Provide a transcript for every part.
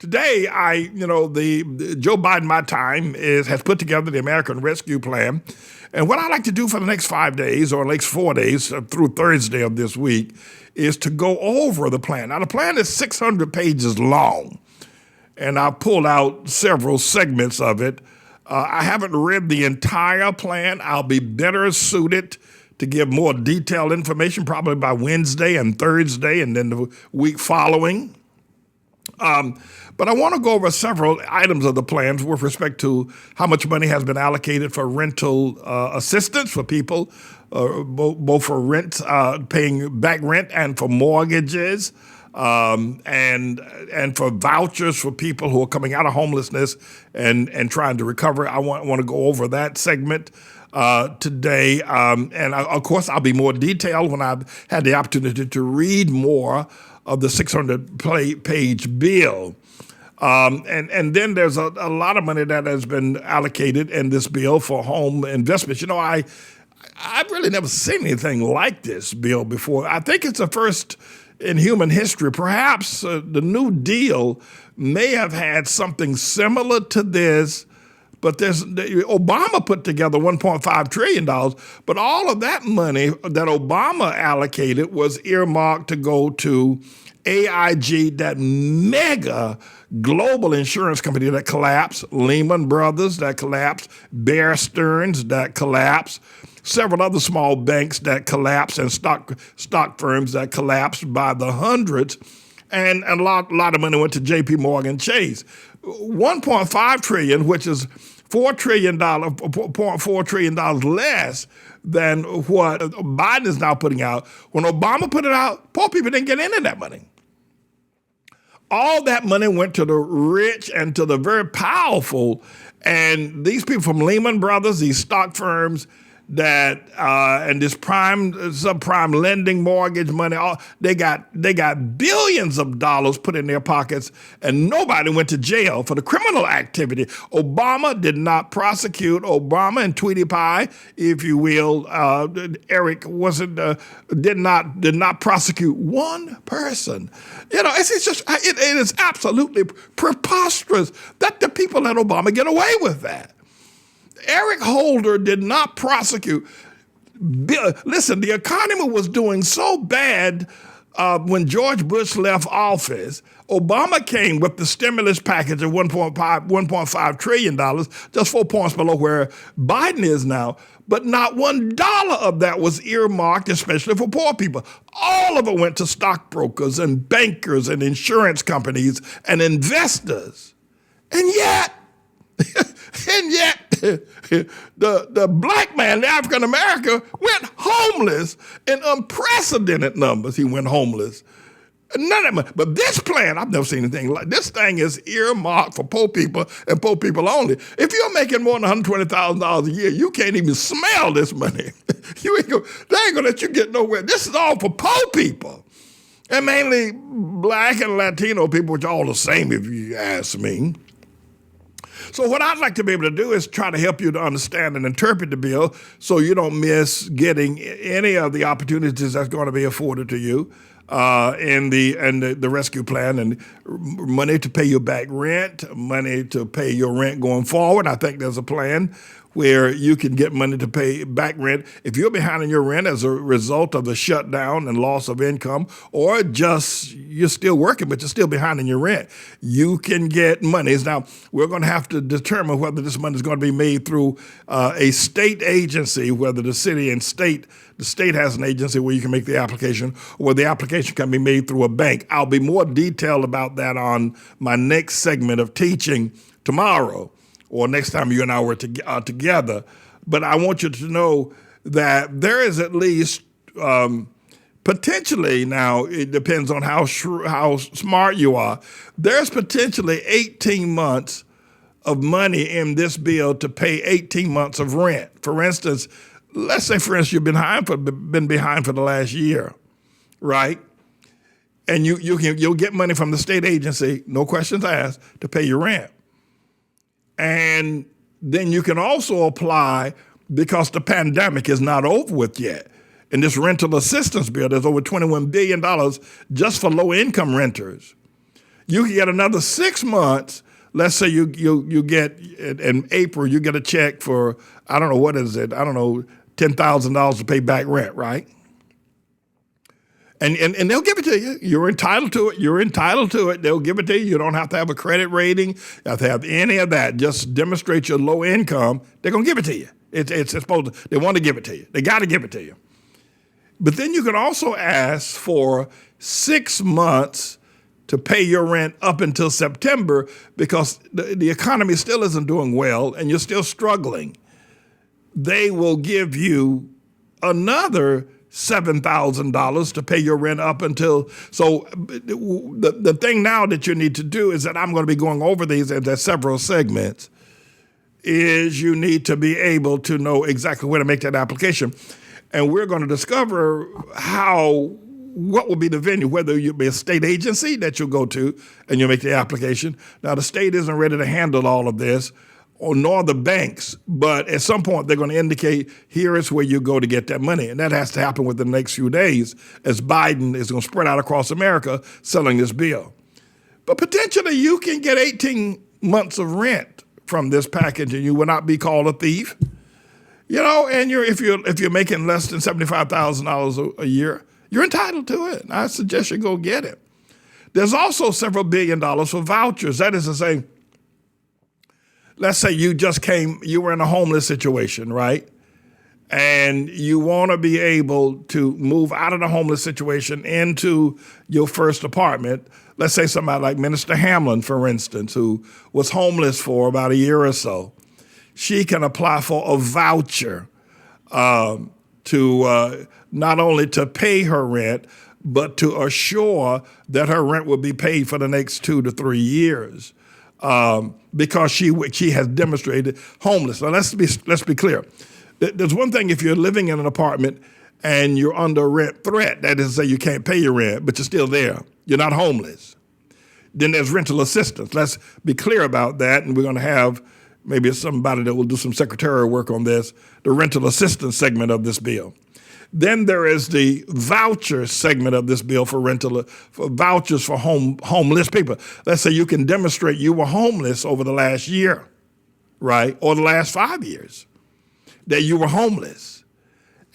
Today, the Joe Biden, my time, has put together the American Rescue Plan. And what I'd like to do for the next 5 days or next 4 days through Thursday of this week is to go over the plan. Now, the plan is 600 pages long, and I've pulled out several segments of it. I haven't read the entire plan. I'll be better suited to give more detailed information probably by Wednesday and Thursday and then the week following. But I want to go over several items of the plans with respect to how much money has been allocated for rental assistance for people, both for rent, paying back rent, and for mortgages, and for vouchers for people who are coming out of homelessness and trying to recover. I want to go over that segment today. And of course, I'll be more detailed when I've had the opportunity to read more of the 600-page bill. And then there's a lot of money that has been allocated in this bill for home investments. I've really never seen anything like this bill before. I think it's the first in human history. Perhaps the New Deal may have had something similar to this, but Obama put together $1.5 trillion, but all of that money that Obama allocated was earmarked to go to AIG, that mega global insurance company that collapsed, Lehman Brothers that collapsed, Bear Stearns that collapsed, several other small banks that collapsed, and stock firms that collapsed by the hundreds, and a lot of money went to J.P. Morgan Chase. $1.5 trillion, which is $4 trillion less than what Biden is now putting out. When Obama put it out, poor people didn't get any of that money. All that money went to the rich and to the very powerful. And these people from Lehman Brothers, these stock firms, and this subprime lending mortgage money, they got billions of dollars put in their pockets, and nobody went to jail for the criminal activity. Obama did not prosecute. Obama and Tweety Pie, if you will, Eric did not prosecute one person. It is absolutely preposterous that the people at Obama get away with that. Eric Holder did not prosecute. Listen, the economy was doing so bad when George Bush left office. Obama came with the stimulus package of $1.5 trillion, just 4 points below where Biden is now. But not $1 of that was earmarked, especially for poor people. All of it went to stockbrokers and bankers and insurance companies and investors. And yet, the black man, the African American, went homeless in unprecedented numbers. He went homeless. None of them. But this plan, I've never seen anything like this. Thing is earmarked for poor people and poor people only. If you're making more than $120,000 a year, you can't even smell this money. They ain't gonna let you get nowhere. This is all for poor people, and mainly black and Latino people, which are all the same if you ask me. So what I'd like to be able to do is try to help you to understand and interpret the bill so you don't miss getting any of the opportunities that's going to be afforded to you in the rescue plan, and money to pay your back rent, money to pay your rent going forward. I think there's a plan where you can get money to pay back rent if you're behind in your rent as a result of the shutdown and loss of income, or just you're still working but you're still behind in your rent. You can get monies. Now, we're going to have to determine whether this money is going to be made through a state agency, whether the state has an agency where you can make the application, or whether the application can be made through a bank. I'll be more detailed about that on my next segment of teaching tomorrow, or next time you and I were together. But I want you to know that there is at least potentially, now it depends on how smart you are, there's potentially 18 months of money in this bill to pay 18 months of rent. For instance, let's say, for instance, you've been behind for the last year, right? And you'll get money from the state agency, no questions asked, to pay your rent. And then you can also apply, because the pandemic is not over with yet. In this rental assistance bill, there's over $21 billion just for low-income renters. You can get another 6 months. Let's say you get, in April, you get a check for, I don't know, what is it? I don't know, $10,000 to pay back rent, right? And they'll give it to you. You're entitled to it. You're entitled to it. They'll give it to you. You don't have to have a credit rating. You have to have any of that. Just demonstrate your low income. They're going to give it to you. It's supposed to, they want to give it to you. They got to give it to you. But then you can also ask for 6 months to pay your rent up until September because the economy still isn't doing well and you're still struggling. They will give you another $7,000 to pay your rent up until, so the thing now that you need to do is that I'm going to be going over these and there's several segments, is you need to be able to know exactly where to make that application. And we're going to discover what will be the venue, whether you be a state agency that you'll go to and you'll make the application. Now, the state isn't ready to handle all of this, or nor the banks, but at some point they're going to indicate here is where you go to get that money. And that has to happen within the next few days as Biden is going to spread out across America selling this bill. But potentially you can get 18 months of rent from this package and you will not be called a thief. You know, and if you're making less than $75,000 a year, you're entitled to it. I suggest you go get it. There's also several $1 billion for vouchers. That is to say, let's say you were in a homeless situation, right? And you want to be able to move out of the homeless situation into your first apartment. Let's say somebody like Minister Hamlin, for instance, who was homeless for about a year or so. She can apply for a voucher to not only to pay her rent, but to assure that her rent will be paid for the next 2 to 3 years. Because she has demonstrated homeless. Now let's be clear. There's one thing if you're living in an apartment and you're under rent threat, that is to say you can't pay your rent, but you're still there. You're not homeless. Then there's rental assistance. Let's be clear about that, and we're going to have maybe somebody that will do some secretarial work on this, the rental assistance segment of this bill. Then there is the voucher segment of this bill for vouchers for homeless people. Let's say you can demonstrate you were homeless over the last year, right? Or the last 5 years, that you were homeless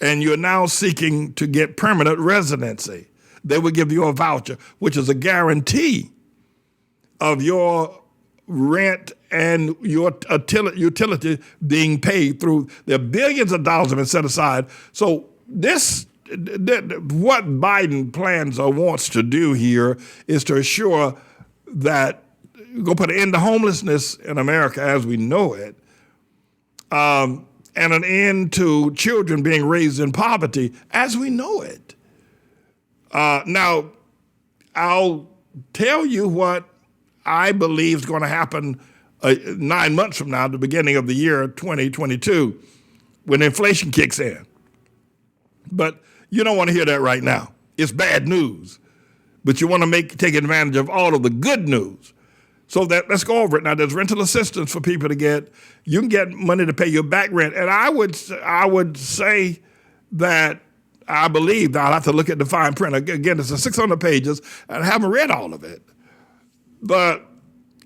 and you're now seeking to get permanent residency. They will give you a voucher, which is a guarantee of your rent and your utility being paid through. There are billions of dollars have been set aside. So what Biden plans or wants to do here is to assure that go put an end to homelessness in America as we know it, and an end to children being raised in poverty as we know it. Now, I'll tell you what I believe is going to happen 9 months from now, the beginning of the year 2022, when inflation kicks in. But you don't want to hear that right now. It's bad news. But you want to take advantage of all of the good news. So let's go over it. Now, there's rental assistance for people to get. You can get money to pay your back rent. And I would say that I believe, now I'll have to look at the fine print. Again, it's 600 pages, and I haven't read all of it. But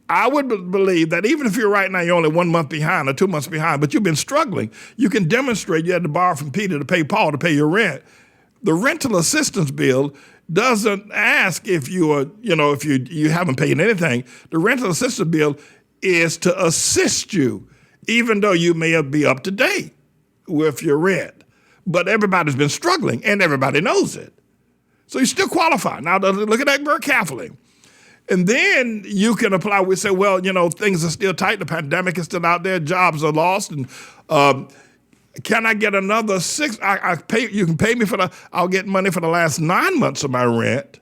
I would believe that even if you're right now, you're only 1 month behind or 2 months behind, but you've been struggling, you can demonstrate you had to borrow from Peter to pay Paul to pay your rent. The rental assistance bill doesn't ask if you are, if you haven't paid anything. The rental assistance bill is to assist you, even though you may be up to date with your rent. But everybody's been struggling, and everybody knows it. So you still qualify. Now, look at that very carefully. And then you can apply. We say, well, things are still tight. The pandemic is still out there. Jobs are lost. And can I get another 6? You can pay me I'll get money for the last 9 months of my rent.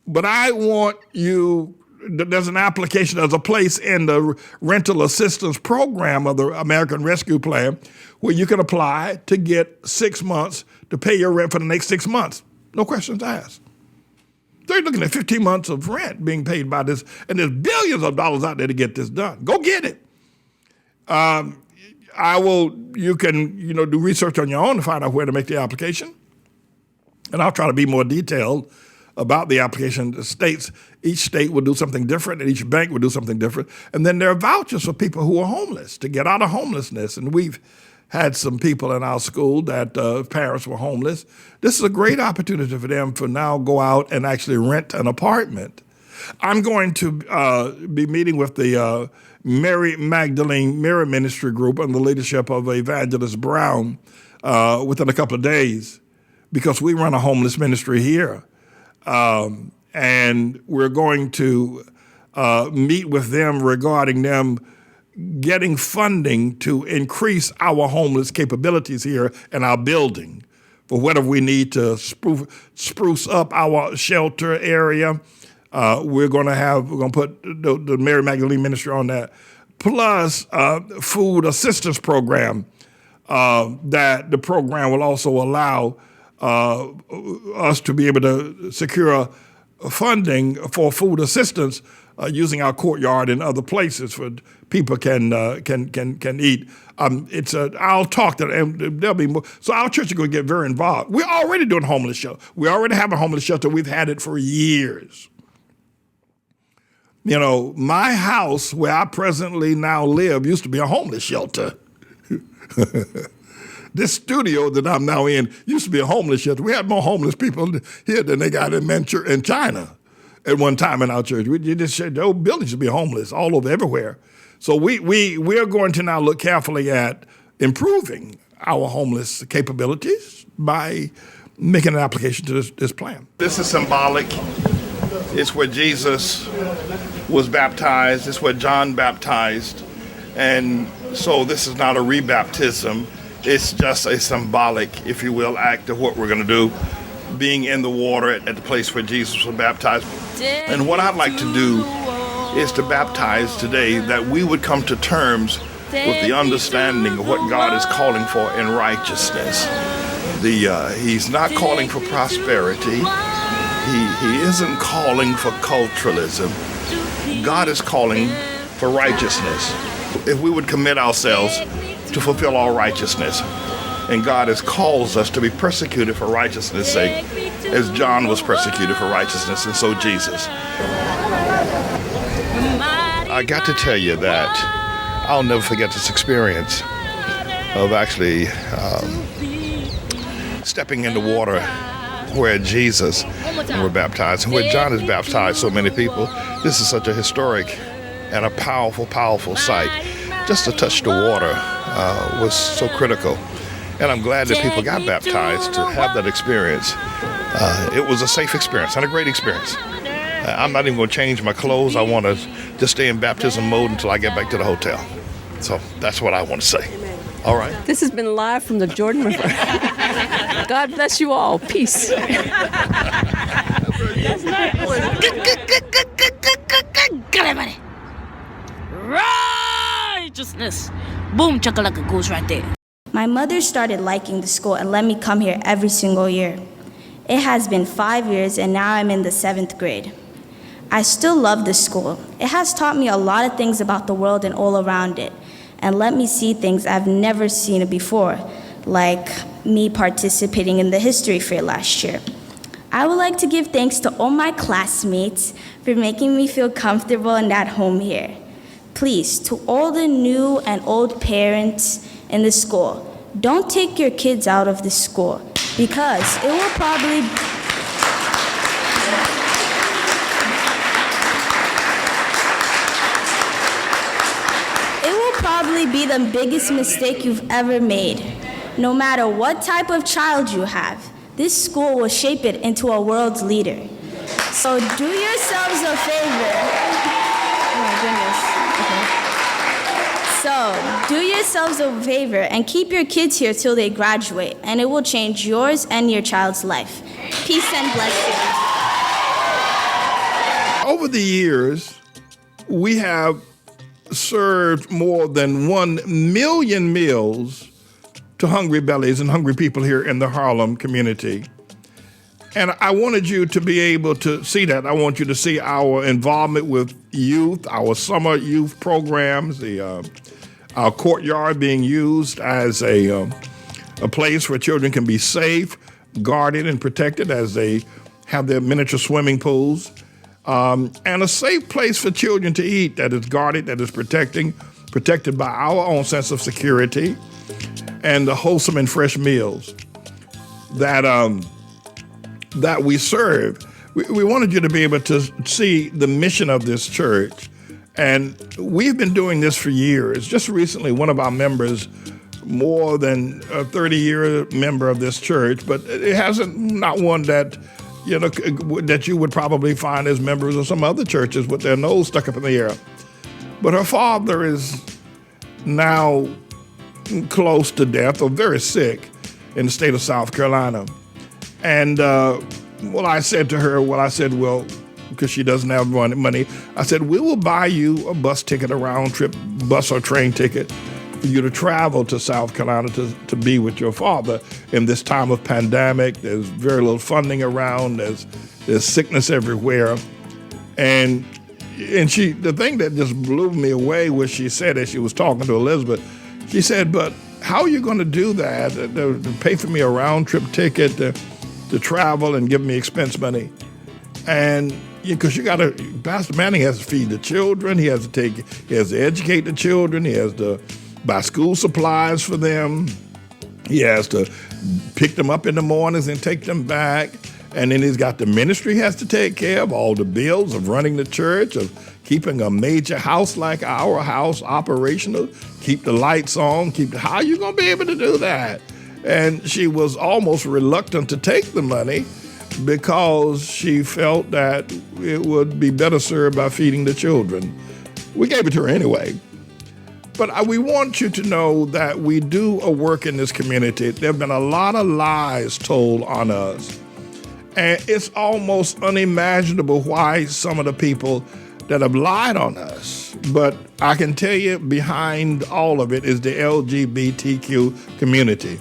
But I want you, there's an application, there's a place in the rental assistance program of the American Rescue Plan where you can apply to get 6 months to pay your rent for the next 6 months. No questions asked. They're looking at 15 months of rent being paid by this, and there's billions of dollars out there to get this done. Go get it. You can, do research on your own to find out where to make the application. And I'll try to be more detailed about the application. Each state will do something different, and each bank will do something different. And then there are vouchers for people who are homeless to get out of homelessness. And we've had some people in our school that parents were homeless. This is a great opportunity for them to now go out and actually rent an apartment. I'm going to be meeting with the Mary Magdalene Mirror Ministry Group under the leadership of Evangelist Brown within a couple of days, because we run a homeless ministry here. And we're going to meet with them regarding them getting funding to increase our homeless capabilities here in our building for whatever we need to spruce up our shelter area. We're going to put the Mary Magdalene Ministry on that, plus food assistance program that the program will also allow us to be able to secure funding for food assistance using our courtyard and other places for people can eat. I'll talk to them, and there'll be more. So our church is going to get very involved. We're already doing homeless shelter. We already have a homeless shelter. We've had it for years. You know, my house where I presently now live used to be a homeless shelter. This studio that I'm now in used to be a homeless shelter. We had more homeless people here than they got in China at one time in our church. The old buildings should be homeless all over everywhere. So we are going to now look carefully at improving our homeless capabilities by making an application to this plan. This is symbolic. It's where Jesus was baptized. It's where John baptized. And so this is not a rebaptism. It's just a symbolic, if you will, act of what we're going to do, being in the water at the place where Jesus was baptized. And what I'd like to do is to baptize today that we would come to terms with the understanding of what God is calling for in righteousness. He's not calling for prosperity. He isn't calling for culturalism. God is calling for righteousness. If we would commit ourselves to fulfill all righteousness, and God has called us to be persecuted for righteousness' sake, as John was persecuted for righteousness, and so Jesus. I got to tell you that I'll never forget this experience of actually stepping in the water where Jesus were baptized, and where John has baptized so many people. This is such a historic and a powerful, powerful sight. Just to touch the water was so critical. And I'm glad that people got baptized to have that experience. It was a safe experience and a great experience. I'm not even going to change my clothes. I want to just stay in baptism mode until I get back to the hotel. So that's what I want to say. All right. This has been live from the Jordan River. God bless you all. Peace. That's nice. Righteousness. Boom, chakalaka goes right there. My mother started liking the school and let me come here every single year. It has been 5 years and now I'm in the 7th grade. I still love the school. It has taught me a lot of things about the world and all around it, and let me see things I've never seen before, like me participating in the history fair last year. I would like to give thanks to all my classmates for making me feel comfortable and at home here. Please, to all the new and old parents in the school, don't take your kids out of the school, because it will probably be the biggest mistake you've ever made. No matter what type of child you have, this school will shape it into a world leader. So do yourselves a favor. Oh my goodness. Okay. So do yourselves a favor and keep your kids here till they graduate, and it will change yours and your child's life. Peace and blessings. Over the years, we have served more than 1 million meals to hungry bellies and hungry people here in the Harlem community. And I wanted you to be able to see that. I want you to see our involvement with youth, our summer youth programs, our courtyard being used as a place where children can be safe, guarded, and protected as they have their miniature swimming pools, and a safe place for children to eat that is guarded, that is protected by our own sense of security, and the wholesome and fresh meals that we serve. We wanted you to be able to see the mission of this church. And we've been doing this for years. Just recently, one of our members, more than a 30-year member of this church, but it hasn't, not one that, that you would probably find as members of some other churches with their nose stuck up in the air. But her father is now close to death or very sick in the state of South Carolina. And I said to her, because she doesn't have money, I said, we will buy you a bus ticket, a round trip bus or train ticket for you to travel to South Carolina to be with your father in this time of pandemic. There's very little funding around. There's sickness everywhere. And the thing that just blew me away was she said, as she was talking to Elizabeth, she said, but how are you going to do that, to pay for me a round trip ticket to travel and give me expense money? And because Pastor Manning has to feed the children, he has to educate the children, he has to buy school supplies for them, he has to pick them up in the mornings and take them back, and then he's got the ministry he has to take care of, all the bills of running the church, of keeping a major house like our house operational, keep the lights on, how are you going to be able to do that? And she was almost reluctant to take the money because she felt that it would be better served by feeding the children. We gave it to her anyway. But we want you to know that we do a work in this community. There have been a lot of lies told on us. And it's almost unimaginable why some of the people that have lied on us. But I can tell you behind all of it is the LGBTQ community.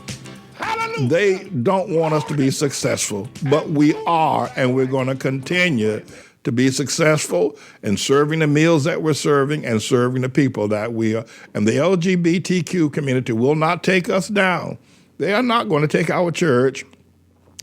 They don't want us to be successful, but we are, and we're going to continue to be successful in serving the meals that we're serving and serving the people that we are. And the LGBTQ community will not take us down. They are not going to take our church.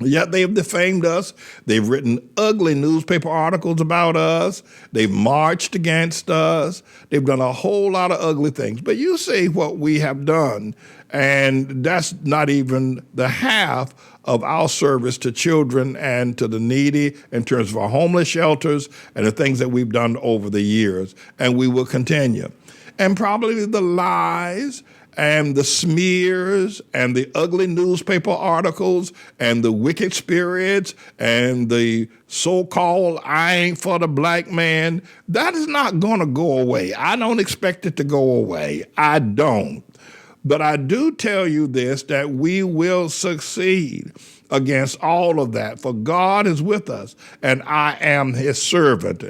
Yet they've defamed us. They've written ugly newspaper articles about us. They've marched against us. They've done a whole lot of ugly things. But you see what we have done, and that's not even the half of our service to children and to the needy in terms of our homeless shelters and the things that we've done over the years. And we will continue. And probably the lies and the smears and the ugly newspaper articles and the wicked spirits and the so-called I ain't for the black man, that is not going to go away. I don't expect it to go away. I don't. But I do tell you this, that we will succeed against all of that, for God is with us, and I am his servant.